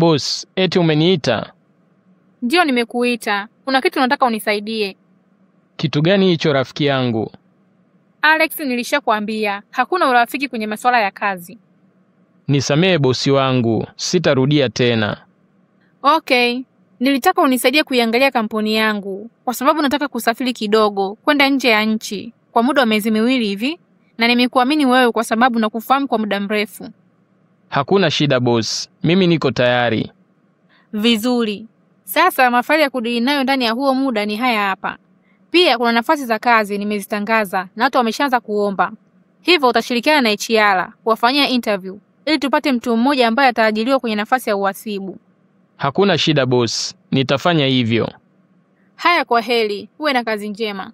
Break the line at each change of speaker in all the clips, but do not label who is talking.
Boss, eti umeniita?
Ndio nimekuita. Kuna kitu nataka unisaidie.
Kitu gani hicho rafiki yangu?
Alex, nilishakwambia hakuna urafiki kwenye masuala ya kazi.
Nisamehe bosi wangu, sitarudia tena.
Okay. Nilitaka unisaidie kuiangalia kampuni yangu kwa sababu nataka kusafiri kidogo kwenda nje ya nchi kwa muda wa miezi 2 hivi, na nimekuamini wewe kwa sababu nakufahamu kwa muda mrefu.
Hakuna shida boss, mimi niko tayari.
Vizuri. Sasa mafaili ya kudili nayo ndani ya huo muda ni haya hapa. Pia kuna nafasi za kazi nimezitangaza na watu wameshaanza kuomba. Hivyo utashirikiana na HR kuwafanyia interview ili tupate mtu mmoja ambaye ataajiriwa kwenye nafasi ya uhasibu.
Hakuna shida boss, nitafanya hivyo.
Haya, kwa heri, uwe na kazi njema.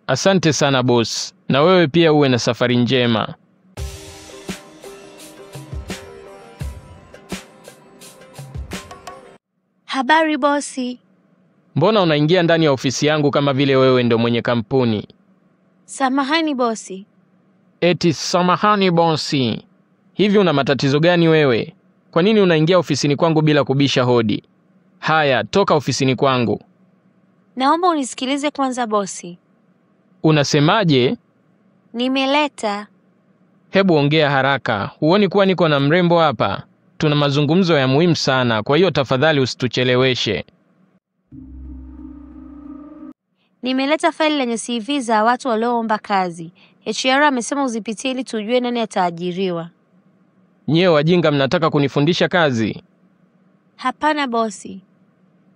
Asante sana boss, na wewe pia uwe na safari njema.
Habari bosi.
Mbona unaingia ndani ya ofisi yangu kama vile wewe ndo mwenye kampuni?
Samahani bosi.
Eti samahani bosi. Hivi una matatizo gani wewe? Kwa nini unaingia ofisini kwangu bila kubisha hodi? Haya, toka ofisini kwangu.
Naomba unisikilize kwanza bosi.
Unasemaje?
Nimeleta.
Hebu ongea haraka. Huoni kuwa niko na mrembo hapa? Tuna mazungumzo ya muhimu sana, kwa hiyo tafadhali usitucheleweshe.
Nimeleta faili lenye CV za watu walioomba kazi. HR amesema uzipitie ili tujue nani ataajiriwa.
Nyie wajinga mnataka kunifundisha kazi?
Hapana bosi.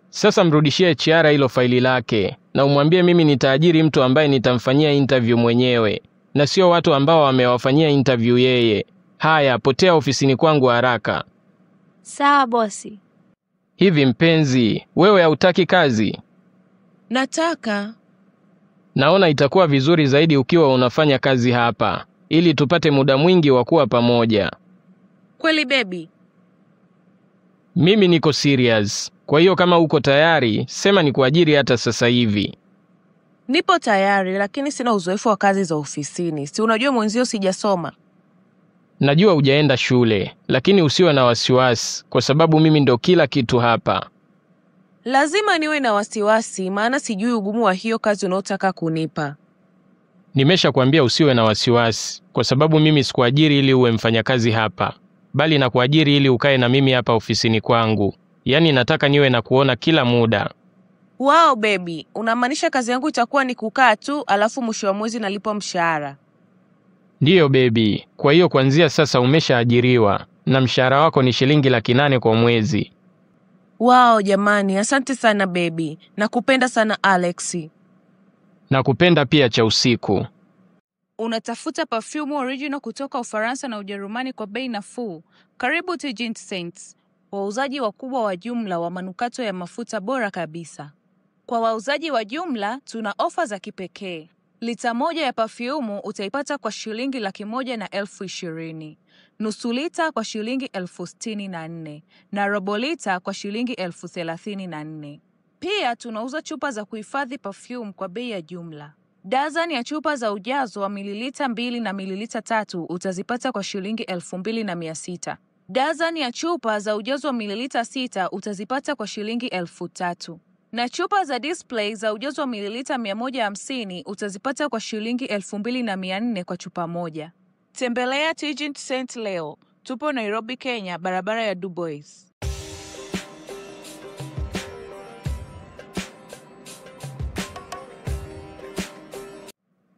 Sasa mrudishie HR hilo faili lake na umwambie mimi nitaajiri mtu ambaye nitamfanyia interview mwenyewe na sio watu ambao wamewafanyia interview yeye. Haya, potea ofisini kwangu haraka.
Sawa bosi.
Hivi mpenzi, wewe hautaki kazi?
Nataka.
Naona itakuwa vizuri zaidi ukiwa unafanya kazi hapa, ili tupate muda mwingi wa kuwa pamoja.
Kweli baby?
Mimi niko serious. Kwa hiyo kama uko tayari, sema nikuajiri hata sasa hivi.
Nipo tayari, lakini sina uzoefu wa kazi za ofisini. Si unajua mwenzio sijasoma.
Najua hujaenda shule, lakini usiwe na wasiwasi kwa sababu mimi ndo kila kitu hapa.
Lazima niwe na wasiwasi, maana sijui ugumu wa hiyo kazi unaotaka kunipa.
Nimeshakwambia usiwe na wasiwasi kwa sababu mimi sikuajiri ili uwe mfanyakazi hapa, bali nakuajiri ili ukae na mimi hapa ofisini kwangu. Yaani nataka niwe na kuona kila muda.
Wow baby, unamaanisha kazi yangu itakuwa ni kukaa tu alafu mwisho wa mwezi nalipwa mshahara?
Ndiyo baby, kwa hiyo kuanzia sasa umeshaajiriwa na mshahara wako ni shilingi 800 kwa mwezi.
Wow jamani, asante sana baby. Nakupenda sana Alexi.
Nakupenda pia cha usiku.
Unatafuta perfume original kutoka Ufaransa na Ujerumani kwa bei nafuu? Karibu Tigint Saints, wauzaji wakubwa wa jumla wa manukato ya mafuta bora kabisa. Kwa wauzaji wa jumla tuna ofa za kipekee. Lita moja ya perfume utaipata kwa shilingi 120,020. Nusu lita kwa shilingi 64,000 na robo lita kwa shilingi 34,000. Pia tunauza chupa za kuhifadhi perfume kwa bei ya jumla. Dazani ya chupa za ujazo wa mililita 2 na mililita 3 utazipata kwa shilingi 2,600. Dazani ya chupa za ujazo wa mililita 6 utazipata kwa shilingi 3,000. Na chupa za display za ujazo wa mililita 150 utazipata kwa shilingi 2,400 kwa chupa moja. Tembelea Tigint Saint leo. Tupo Nairobi, Kenya, barabara ya Dubois.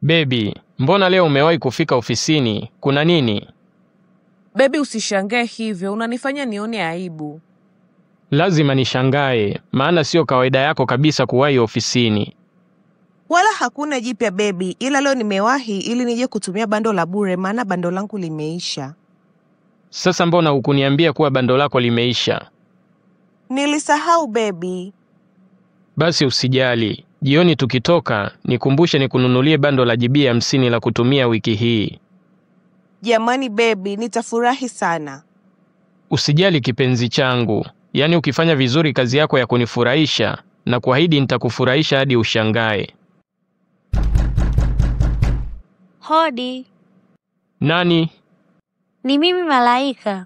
Baby, mbona leo umewahi kufika ofisini? Kuna nini?
Baby, usishangae hivyo, unanifanya nione aibu.
Lazima nishangae, maana sio kawaida yako kabisa kuwahi ofisini.
Wala hakuna jipya baby, ila leo nimewahi ili nije kutumia bando la bure maana bando langu limeisha.
Sasa mbona hukuniambia kuwa bando lako limeisha?
Nilisahau baby.
Basi usijali, jioni tukitoka nikumbushe nikununulie bando la GB 50 la kutumia wiki hii.
Jamani baby, nitafurahi sana.
Usijali kipenzi changu, yaani ukifanya vizuri kazi yako ya kunifurahisha na kuahidi nitakufurahisha hadi ushangae.
Hodi.
Nani?
Ni mimi Malaika.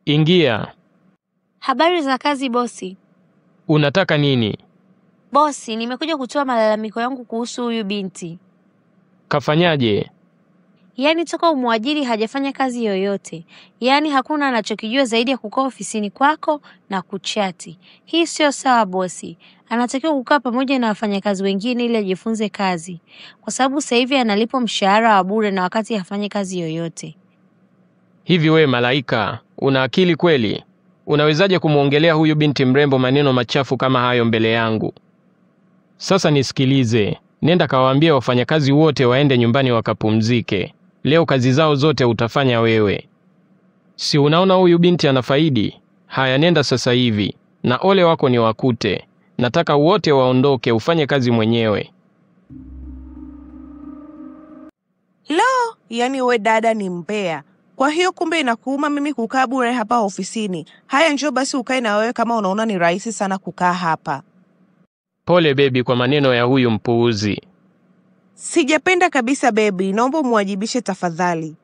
Ingia.
Habari za kazi bosi.
Unataka nini?
Bosi, nimekuja kutoa malalamiko yangu kuhusu huyu binti.
Kafanyaje?
Yaani toka umwajiri hajafanya kazi yoyote. Yaani hakuna anachokijua zaidi ya kukaa ofisini kwako na kuchati. Hii sio sawa bosi. Anatakiwa kukaa pamoja na wafanyakazi wengine ili ajifunze kazi. Kwa sababu sasa hivi analipwa mshahara wa bure na wakati hafanyi kazi yoyote.
Hivi we Malaika, una akili kweli? Unawezaje kumuongelea huyu binti mrembo maneno machafu kama hayo mbele yangu? Sasa nisikilize. Nenda kawaambie wafanyakazi wote waende nyumbani wakapumzike. Leo kazi zao zote utafanya wewe. Si unaona huyu binti anafaidi? Haya, nenda sasa hivi. Na ole wako ni wakute. Nataka wote waondoke, ufanye kazi mwenyewe.
Lo, yani we dada ni mbea. Kwa hiyo kumbe inakuuma mimi kukaa bure hapa ofisini. Haya, njoo basi ukae na wewe kama unaona ni rahisi sana kukaa hapa.
Pole baby kwa maneno ya huyu mpuuzi.
Sijapenda kabisa baby, naomba muwajibishe tafadhali.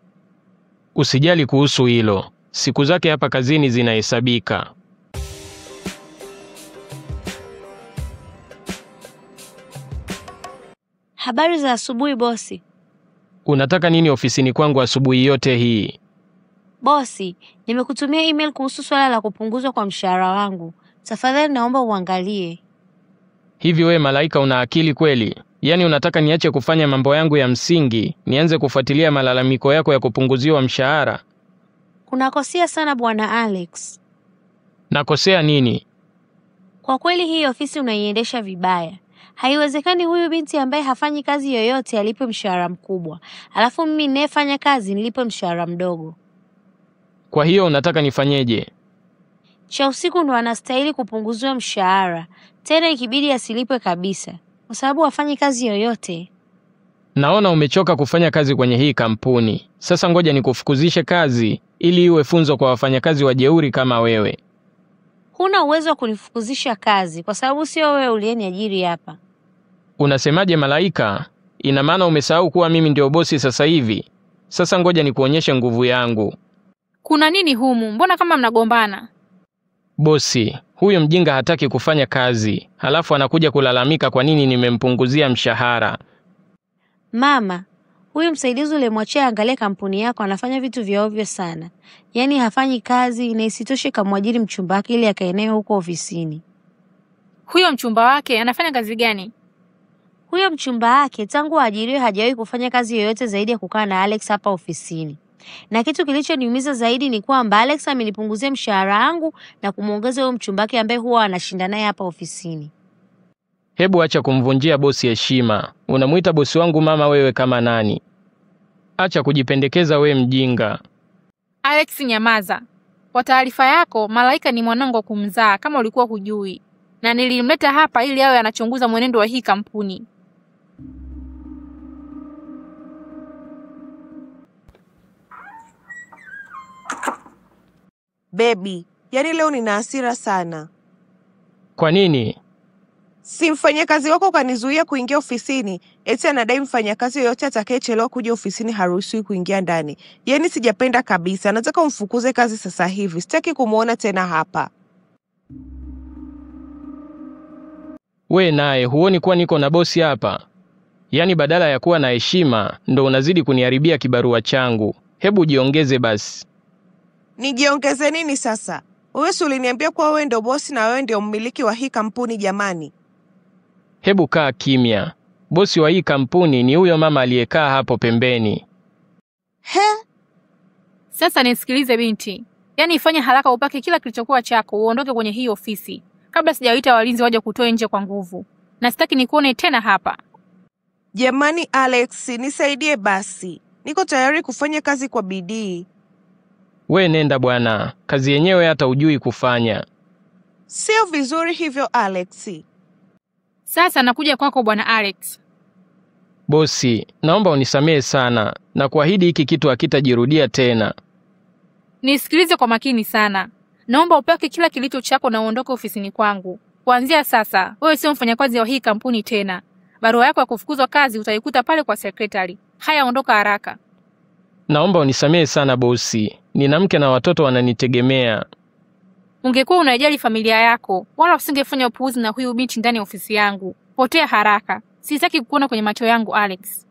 Usijali kuhusu hilo. Siku zake hapa kazini zinahesabika.
Habari za asubuhi bosi.
Unataka nini ofisini kwangu asubuhi yote hii?
Bosi, nimekutumia email kuhusu swala la kupunguzwa kwa mshahara wangu. Tafadhali naomba uangalie.
Hivi we Malaika una akili kweli? Yaani unataka niache kufanya mambo yangu ya msingi, nianze kufuatilia malalamiko yako ya kupunguziwa mshahara?
Kunakosea sana bwana Alex.
Nakosea nini?
Kwa kweli hii ofisi unaiendesha vibaya. Haiwezekani huyu binti ambaye hafanyi kazi yoyote alipwe mshahara mkubwa. Alafu mimi ninayefanya kazi nilipwe mshahara mdogo.
Kwa hiyo unataka nifanyeje?
Cha usiku ndo anastahili kupunguziwa mshahara. Tena ikibidi asilipwe kabisa. Kwa sababu hafanyi kazi yoyote.
Naona umechoka kufanya kazi kwenye hii kampuni. Sasa ngoja nikufukuzishe kazi ili iwe funzo kwa wafanyakazi wajeuri kama wewe.
Huna uwezo wa kunifukuzisha kazi kwa sababu sio wewe uliyeniajiri hapa.
Unasemaje Malaika? Ina maana umesahau kuwa mimi ndio bosi sasa hivi? Sasa ngoja nikuonyeshe nguvu yangu.
Kuna nini humu? Mbona kama mnagombana?
Bosi, huyo mjinga hataki kufanya kazi. Halafu anakuja kulalamika kwa nini nimempunguzia mshahara.
Mama, huyu msaidizi ulimwachia angalia kampuni yako anafanya vitu vya ovyo sana. Yaani hafanyi kazi na isitoshe kamwajiri mchumba wake ili akae naye huko ofisini.
Huyo mchumba wake anafanya kazi gani?
Huyo mchumba wake tangu aajiriwe hajawahi kufanya kazi yoyote zaidi ya kukaa na Alex hapa ofisini. Na kitu kilichoniumiza zaidi ni kwamba Alex amenipunguzia mshahara wangu na kumuongeza huyo mchumba wake ambaye huwa anashinda naye hapa ofisini.
Hebu acha kumvunjia bosi heshima. Unamuita bosi wangu mama wewe kama nani? Acha kujipendekeza we mjinga.
Alex, nyamaza. Kwa taarifa yako, Malaika ni mwanangu wa kumzaa kama ulikuwa hujui. Na nilimleta hapa ili awe anachunguza mwenendo wa hii kampuni.
Baby, yani leo nina hasira sana.
Kwa nini?
Si mfanyakazi wako kanizuia kuingia ofisini. Eti anadai mfanyakazi yoyote atakayechelewa kuja ofisini haruhusiwi kuingia ndani. Yani sijapenda kabisa. Nataka umfukuze kazi sasa hivi. Sitaki kumuona tena hapa.
We naye, huoni kuwa niko na bosi hapa? Yaani badala ya kuwa na heshima, ndo unazidi kuniharibia kibarua changu. Hebu jiongeze basi.
Nijiongeze nini sasa? Wewe si uliniambia kuwa wewe ndio bosi na wewe ndio mmiliki wa hii kampuni jamani.
Hebu kaa kimya. Bosi wa hii kampuni ni huyo mama aliyekaa hapo pembeni.
He?
Sasa nisikilize binti. Yaani ifanye haraka upake kila kilichokuwa chako uondoke kwenye hii ofisi. Kabla sijawaita walinzi waje kutoa nje kwa nguvu. Na sitaki nikuone tena hapa.
Jamani Alex, nisaidie basi. Niko tayari kufanya kazi kwa bidii.
We nenda bwana. Kazi yenyewe hata hujui kufanya.
Sio vizuri hivyo Alex.
Sasa nakuja kwako bwana Alex.
Bosi, naomba unisamehe sana na kuahidi hiki kitu hakitajirudia tena.
Nisikilize kwa makini sana. Naomba upake kila kilicho chako na uondoke ofisini kwangu. Kuanzia sasa, wewe sio mfanyakazi wa hii kampuni tena. Barua yako ya kufukuzwa kazi utaikuta pale kwa sekretari. Haya, ondoka haraka.
Naomba unisamehe sana bosi. Nina mke na watoto wananitegemea.
Ungekuwa unajali familia yako, wala usingefanya upuuzi na huyu binti ndani ya ofisi yangu. Potea haraka. Sitaki kukuona kwenye macho yangu, Alex.